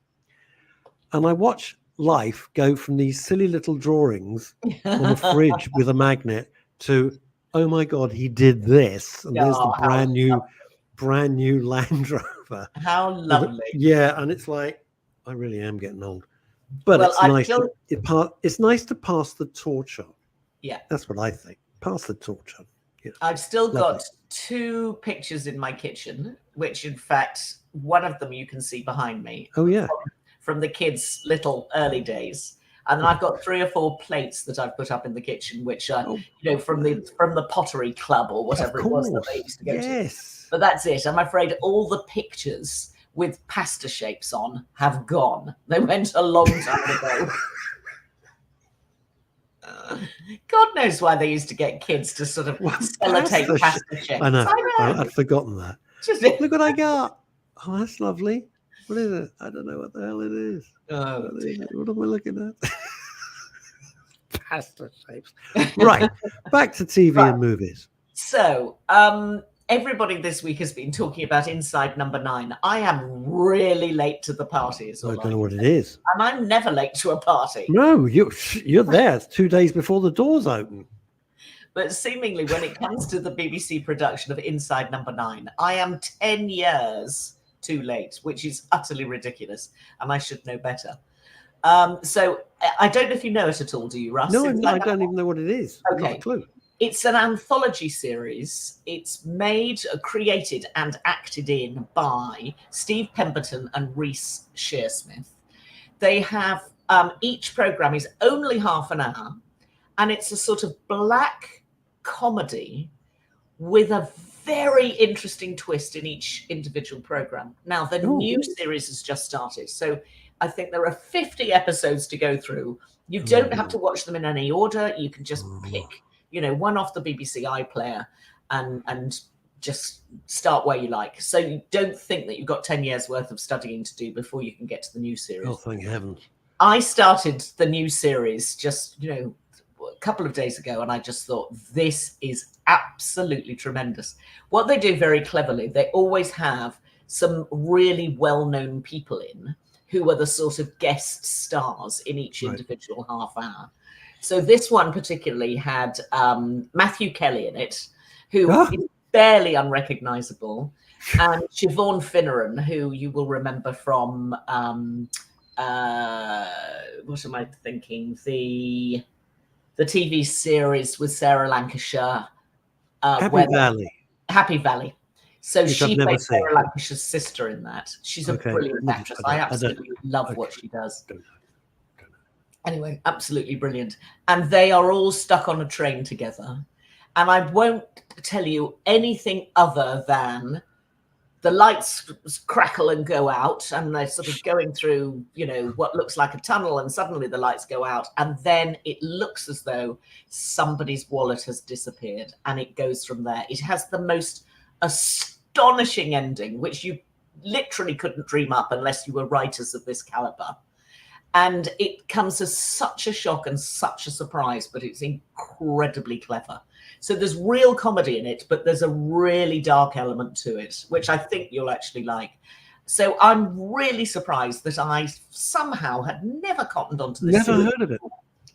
And I watch life go from these silly little drawings on a fridge with a magnet to, oh my God, he did this. And there's the brand new Land Rover. How lovely. Yeah, and it's like, I really am getting old. But it's nice to pass the torch on. Yeah. That's what I think. Pass the torch on. I've still Lovely. got 2 pictures in my kitchen, which in fact, one of them you can see behind me. Oh, yeah. From the kids' little early days. And then I've got 3 or 4 plates that I've put up in the kitchen, which are, from the pottery club or whatever it was that they used to go to. But that's it. I'm afraid all the pictures with pasta shapes on have gone. They went a long time ago. God knows why they used to get kids to sort of sellotape pasta shapes. I know. I'd forgotten that. Look what I got. Oh, that's lovely. What is it? I don't know what the hell it is. Oh, what am I looking at? Pasta shapes. Right. Back to TV and movies. So, everybody this week has been talking about Inside Number 9. I am really late to the party. I don't know what it is. And I'm never late to a party. No, you're there. It's 2 days before the doors open. But seemingly when it comes to the BBC production of Inside Number 9, I am 10 years too late, which is utterly ridiculous. And I should know better. So I don't know if you know it at all, do you, Russ? No, I don't even know what it is. Okay. Not a clue. It's an anthology series. It's made, created and acted in by Steve Pemberton and Reece Shearsmith. They have, each programme is only half an hour, and it's a sort of black comedy with a very interesting twist in each individual programme. Now, the new series has just started, so I think there are 50 episodes to go through. You don't have to watch them in any order. You can just pick, one off the BBC iPlayer and just start where you like. So you don't think that you've got 10 years worth of studying to do before you can get to the new series. Oh, thank heavens. I started the new series just, a couple of days ago, and I just thought, this is absolutely tremendous. What they do very cleverly, they always have some really well-known people in who are the sort of guest stars in each individual half hour. So this one particularly had Matthew Kelly in it, who is barely unrecognizable, and Siobhan Finneran, who you will remember from, what am I thinking? The TV series with Sarah Lancashire. Happy Valley. So she played Sarah Lancashire's sister in that. She's a brilliant actress. I absolutely love what she does. Anyway, absolutely brilliant. And they are all stuck on a train together. And I won't tell you anything other than the lights crackle and go out, and they're sort of going through, what looks like a tunnel, and suddenly the lights go out, and then it looks as though somebody's wallet has disappeared, and it goes from there. It has the most astonishing ending, which you literally couldn't dream up unless you were writers of this caliber. And it comes as such a shock and such a surprise, but it's incredibly clever. So there's real comedy in it, but there's a really dark element to it, which I think you'll actually like. So I'm really surprised that I somehow had never cottoned onto this. Never heard of it.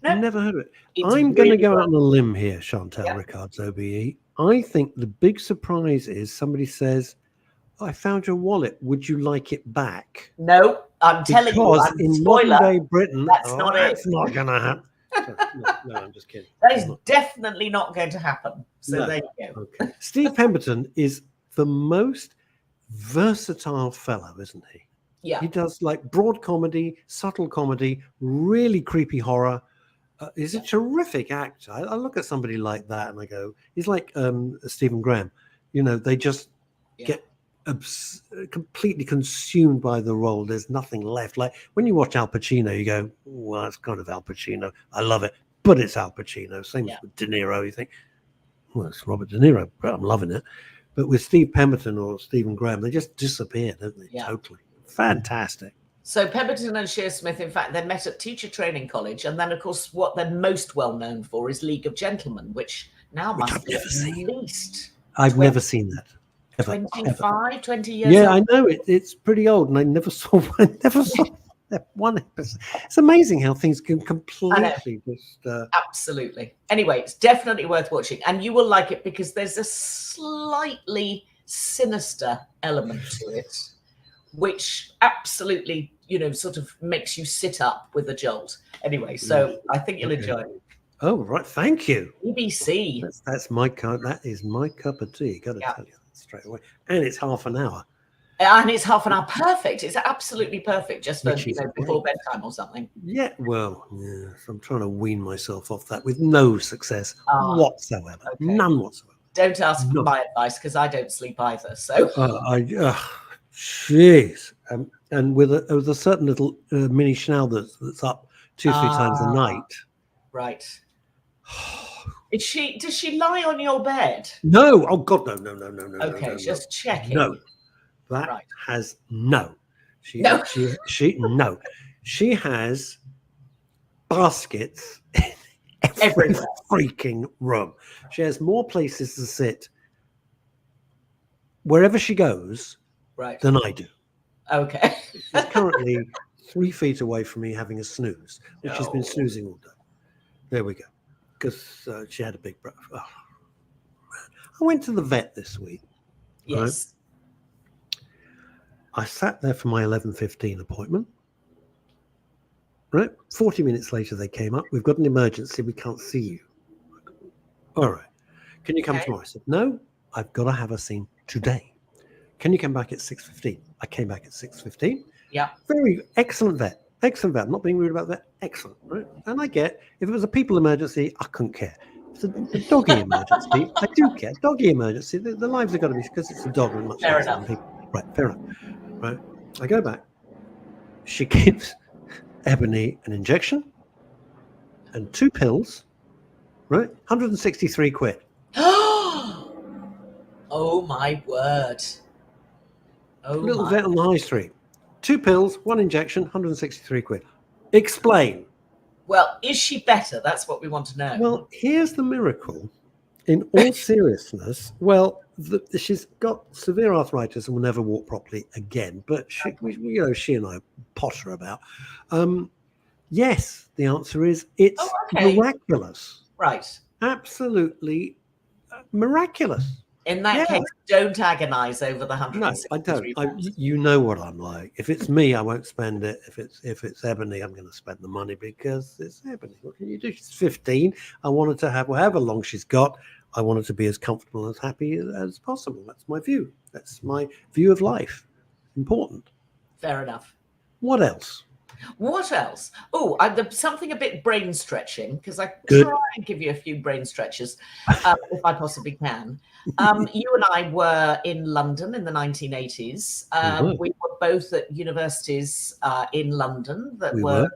No, never heard of it. I'm going to go out on a limb here, Chantal Rickards OBE. I think the big surprise is somebody says, I found your wallet. Would you like it back? No, I'm telling you. Because in modern day Britain, that's not it. That's not going to happen. No, I'm just kidding. That is definitely not going to happen. So there you go. Okay. Steve Pemberton is the most versatile fellow, isn't he? Yeah. He does like broad comedy, subtle comedy, really creepy horror. He's a terrific actor. I look at somebody like that and I go, he's like Stephen Graham. They just get completely consumed by the role. There's nothing left. Like when you watch Al Pacino, you go, well, it's kind of Al Pacino. I love it, but it's Al Pacino. Same with De Niro. You think, well, it's Robert De Niro, but I'm loving it. But with Steve Pemberton or Stephen Graham, they just disappear, don't they? Yeah. Totally. Fantastic. So Pemberton and Shearsmith, in fact, they met at Teacher Training College. And then, of course, what they're most well known for is League of Gentlemen, which now must be at least... I've never seen that. 20 years old. I know it's pretty old, and I never saw one episode. It's amazing how things can completely just absolutely. Anyway, it's definitely worth watching, and you will like it because there's a slightly sinister element to it, which absolutely sort of makes you sit up with a jolt. Anyway, so I think you'll enjoy it. Oh, right. Thank you. BBC. That's my cup. That is my cup of tea. Got to tell you that straight away. And it's half an hour. And it's half an hour. Perfect. It's absolutely perfect. Just for, before bedtime or something. Yeah. Well, yeah. So I'm trying to wean myself off that with no success whatsoever. Okay. None whatsoever. Don't ask for my advice because I don't sleep either. So. Jeez. And with a certain little mini Chanel that's up 2-3 times a night. Right. Does she lie on your bed? No. Oh God, no. Okay, just checking. No. That has no. She has baskets in every freaking room. She has more places to sit wherever she goes than I do. Okay. She's currently 3 feet away from me having a snooze, which she's been snoozing all day. There we go. Because she had a big breath. Oh, I went to the vet this week. Yes. Right? I sat there for my 11:15 appointment. Right? 40 minutes later, they came up. We've got an emergency. We can't see you. All right. Can you come tomorrow? I said, no, I've got to have her seen today. Can you come back at 6:15? I came back at 6:15. Yeah. Very excellent vet. Excellent vet. I'm not being rude about that. Excellent. Right? And I get, if it was a people emergency, I couldn't care. If it's a doggy emergency, I do care. Doggy emergency, the lives have got to be, because it's a dog and much fair enough. Right, fair enough. Right. I go back. She gives Ebony an injection and 2 pills, right? 163 quid. Oh my word. Little vet on the high street. 2 pills, 1 injection, 163 quid. Explain. Well, is she better? That's what we want to know. Well, here's the miracle. In all seriousness, well, she's got severe arthritis and will never walk properly again. But she and I potter about. Yes, the answer is it's miraculous. Right. Absolutely miraculous. In that case, don't agonize over the 163. No, I don't. You know what I'm like. If it's me, I won't spend it. If it's Ebony, I'm going to spend the money because it's Ebony. What can you do? She's 15. I wanted to have however long she's got. I want her to be as comfortable and as happy as possible. That's my view. That's my view of life. Important. Fair enough. What else? What else? Oh, something a bit brain stretching, because I try and give you a few brain stretches if I possibly can. You and I were in London in the 1980s. We were both at universities in London that were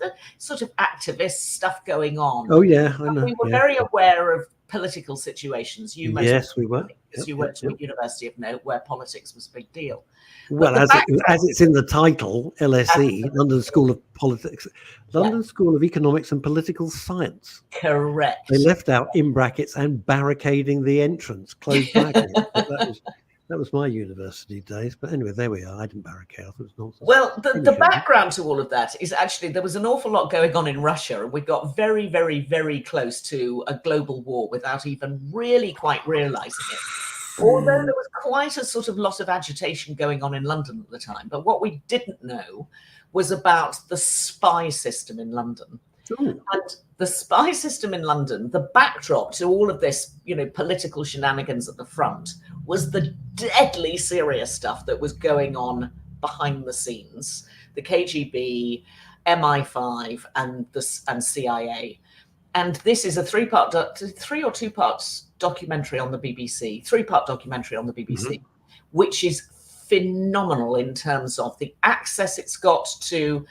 the sort of activist stuff going on. Oh, yeah, I know. We were very aware of political situations. Yes, we were. Because you went to a university of note where politics was a big deal. Well, as it's in the title, LSE, London School of Politics, London School of Economics and Political Science. Correct. They left out in brackets and barricading the entrance, closed brackets. That was my university days. But anyway, there we are. I didn't barricade. I thought it was nonsense. Well, the background to all of that is actually there was an awful lot going on in Russia, and we got very, very, very close to a global war without even really quite realizing it. Although there was quite a sort of lot of agitation going on in London at the time. But what we didn't know was about the spy system in London. Ooh. And the spy system in London, the backdrop to all of this, political shenanigans at the front was the deadly serious stuff that was going on behind the scenes. The KGB, MI5 and CIA. And this is a 3-part, 3 or 2 parts documentary on the BBC, 3-part documentary on the BBC, which is phenomenal in terms of the access it's got to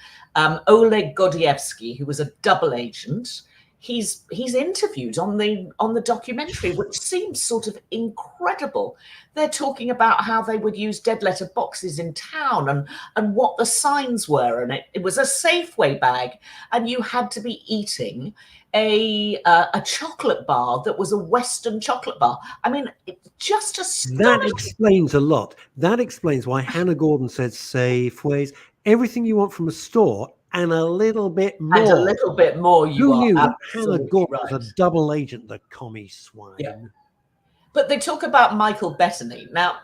Oleg Gordievsky, who was a double agent. He's interviewed on the documentary, which seems sort of incredible. They're talking about how they would use dead letter boxes in town and what the signs were, and it was a Safeway bag, and you had to be eating a chocolate bar that was a Western chocolate bar. I mean, it's just astonishing. That explains a lot. That explains why Hannah Gordon said Safeways, everything you want from a store, and a little bit more. And a little bit more. Who knew that Hannah Gordon was a double agent, the commie swine? Yeah. But they talk about Michael Bettany. Now,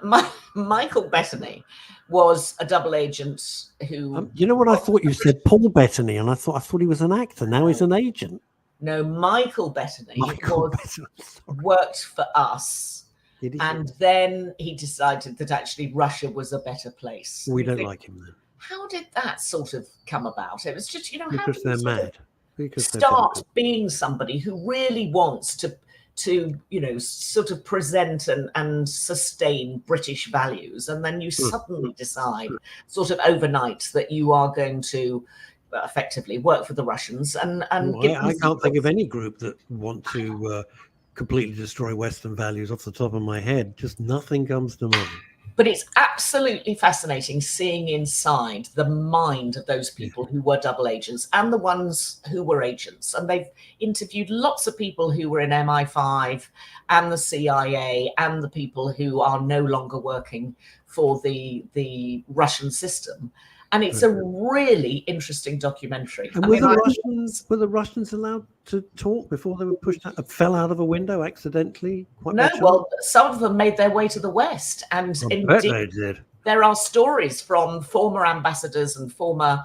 Michael Bettany was a double agent who... you know what I thought you said? Paul Bettany, and I thought he was an actor. Now he's an agent. No, Michael Bettany worked for us. And then he decided that actually Russia was a better place. We don't like him then. How did that sort of come about? It was just, because they're mad. Start being somebody who really wants to sort of present and sustain British values, and then you suddenly decide sort of overnight that you are going to effectively work for the Russians and I can't think of any group that want to completely destroy Western values off the top of my head. Just nothing comes to mind. But it's absolutely fascinating seeing inside the mind of those people who were double agents and the ones who were agents. And they've interviewed lots of people who were in MI5 and the CIA and the people who are no longer working for the Russian system. And it's a really interesting documentary. And were the Russians allowed to talk before they were pushed out, fell out of a window accidentally? No, well, some of them made their way to the West. And indeed, there are stories from former ambassadors and former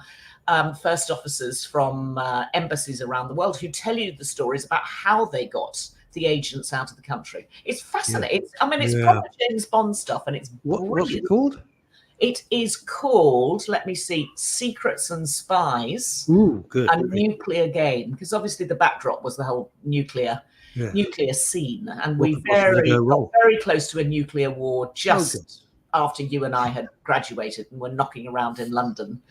first officers from embassies around the world who tell you the stories about how they got the agents out of the country. It's fascinating. It's proper James Bond stuff, and it's brilliant. What's it called? It is called, let me see, Secrets and Spies, a nuclear game, because obviously the backdrop was the whole nuclear scene, and we got very close to a nuclear war just after you and I had graduated and were knocking around in London.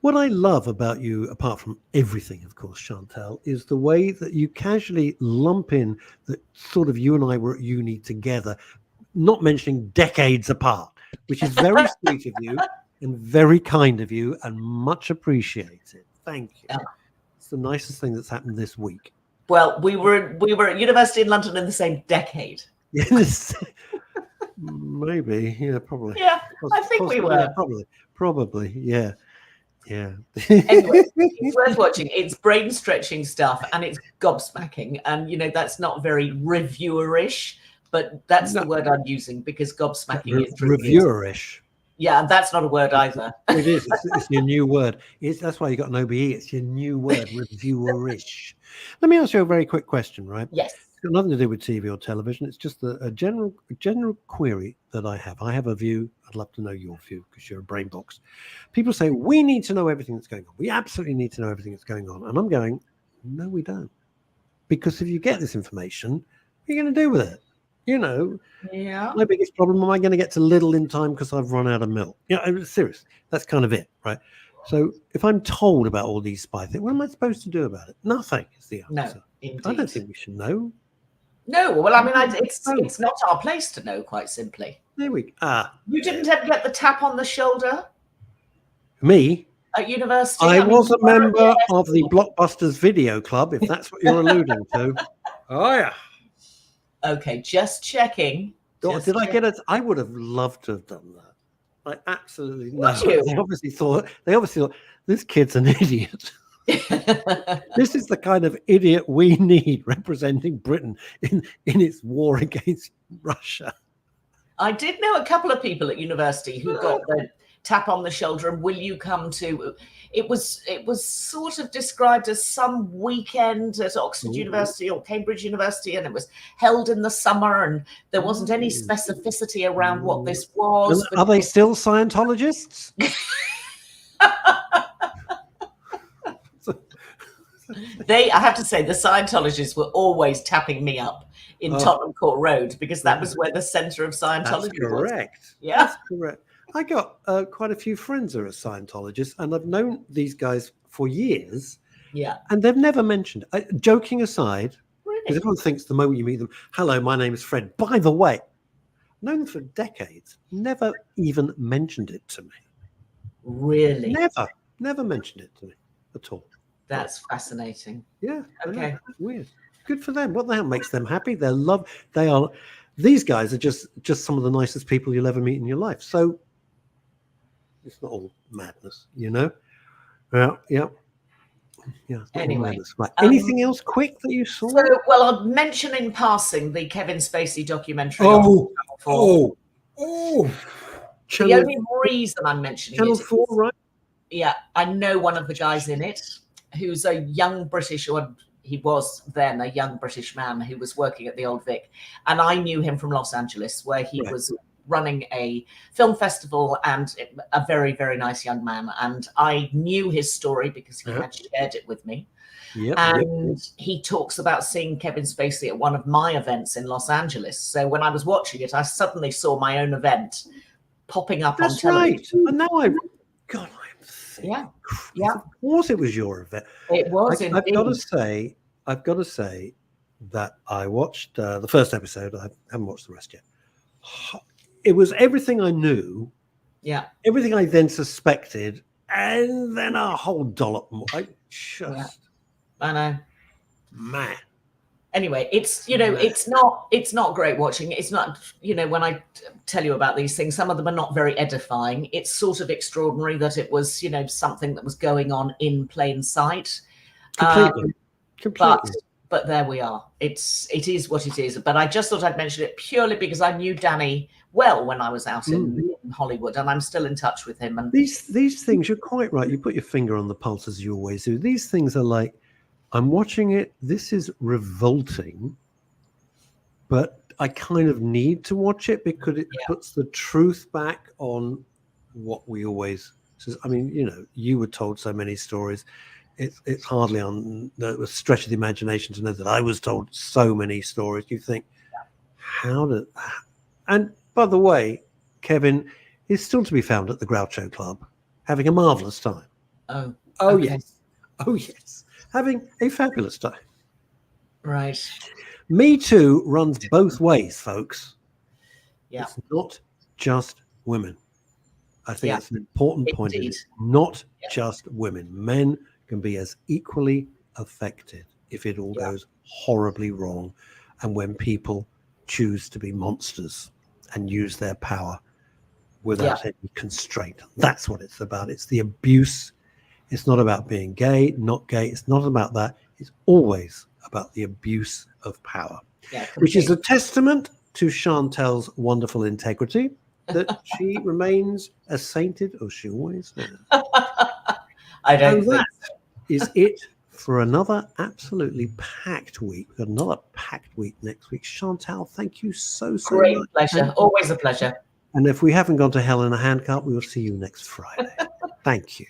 What I love about you, apart from everything, of course, Chantal, is the way that you casually lump in that sort of you and I were at uni together, not mentioning decades apart, which is very sweet of you and very kind of you and much appreciated. Thank you. Yeah. It's the nicest thing that's happened this week. Well, we were at university in London in the same decade. Yes. Maybe. Yeah, probably. Yeah, I think we were. Yeah, probably. Yeah. Yeah. Anyway, it's worth watching. It's brain stretching stuff and it's gobsmacking. And, that's not very reviewerish. But that's the word I'm using because gobsmacking is reviewerish. Yeah, and that's not a word either. It is. It's your new word. That's why you got an OBE. It's your new word, reviewerish. Let me ask you a very quick question, right? Yes. It's got nothing to do with TV or television. It's just a general query that I have. I have a view. I'd love to know your view because you're a brain box. People say, we need to know everything that's going on. We absolutely need to know everything that's going on. And I'm going, no, we don't. Because if you get this information, what are you going to do with it? My biggest problem, am I going to get to Lidl in time because I've run out of milk? I'm serious. That's kind of it, right? So if I'm told about all these spy things, what am I supposed to do about it? Nothing is the answer. No, indeed. I don't think we should know. No, well, it's not our place to know, quite simply. There we You didn't ever get the tap on the shoulder? Me? At university? I was a member of the Blockbusters Video Club, if that's what you're alluding to. Oh, yeah. Okay, just checking. Did I get it? I would have loved to have done that. I absolutely no. They obviously thought this kid's an idiot. This is the kind of idiot we need representing Britain in its war against Russia. I did know a couple of people at university who got the tap on the shoulder and will you come to it was sort of described as some weekend at Oxford University or Cambridge University, and it was held in the summer and there wasn't any specificity around what this was. Are they still Scientologists? I have to say, the Scientologists were always tapping me up in Tottenham Court Road because that was where the centre of Scientology was. Correct. Yeah. That's correct. I got quite a few friends who are Scientologists, and I've known these guys for years. Yeah. And they've never mentioned, joking aside, really? Because everyone thinks the moment you meet them, hello, my name is Fred. By the way, known them for decades, never even mentioned it to me. Really? Never mentioned it to me at all. That's fascinating. Yeah. Okay. That's weird. Good for them. What the hell makes them happy? These guys are just some of the nicest people you'll ever meet in your life. So it's not all madness, Yeah. Anyway, right. Anything else quick that you saw? Well, I'll mention in passing the Kevin Spacey documentary. The only reason I'm mentioning Channel 4, right? Yeah, I know one of the guys in it who's a young British, or he was then a young British man who was working at the Old Vic. And I knew him from Los Angeles, where he was running a film festival, and a very, very nice young man. And I knew his story because he had shared it with me. And he talks about seeing Kevin Spacey at one of my events in Los Angeles. So when I was watching it, I suddenly saw my own event popping up on television. That's right. And now God, I'm thinking, of course it was your event. It was. I've got to say that I watched the first episode. I haven't watched the rest yet. It was everything I knew. Yeah. Everything I then suspected, and then a whole dollop more. I know. Man. Anyway, it's, you know, it's not great watching. It's not, you know, when I tell you about these things, some of them are not very edifying. It's sort of extraordinary that it was, you know, something that was going on in plain sight. Completely. But there we are. It is what it is. But I just thought I'd mention it purely because I knew Danny well when I was out in Hollywood, and I'm still in touch with him. And these things, you're quite right. You put your finger on the pulse as you always do. These things are like, I'm watching it. This is revolting, but I kind of need to watch it because it puts the truth back on what we always. I mean, you know, you were told so many stories. It's hardly on the stretch of the imagination to know that I was told so many stories. You think, and by the way, Kevin is still to be found at the Groucho Club, having a marvelous time. Yes. Having a fabulous time. Right. Me Too runs both ways, folks. Yeah. It's not just women. I think that's an important point. It's not just women. Men can be as equally affected if it all goes horribly wrong, and when people choose to be monsters and use their power without any constraint. That's what it's about. It's the abuse. It's not about being gay, not gay. It's not about that. It's always about the abuse of power, which is a testament to Chantal's wonderful integrity, that she remains as sainted as she always has. I don't think is it for another absolutely packed week. We've got another packed week next week. Chantal, thank you so much. Great pleasure. Always a pleasure. And if we haven't gone to hell in a handcart, we will see you next Friday. Thank you.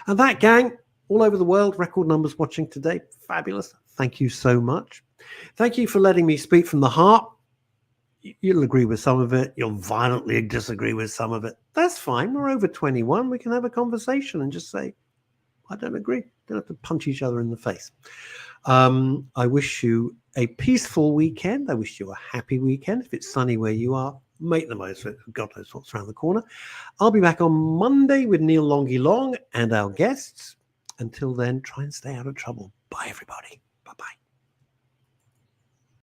And that, gang, all over the world, record numbers watching today. Fabulous. Thank you so much. Thank you for letting me speak from the heart. You'll agree with some of it. You'll violently disagree with some of it. That's fine. We're over 21. We can have a conversation and just say, I don't agree. Don't have to punch each other in the face. I wish you a peaceful weekend. I wish you a happy weekend. If it's sunny where you are, make the most of it. God knows what's around the corner. I'll be back on Monday with Neil Longy Long and our guests. Until then, try and stay out of trouble. Bye, everybody.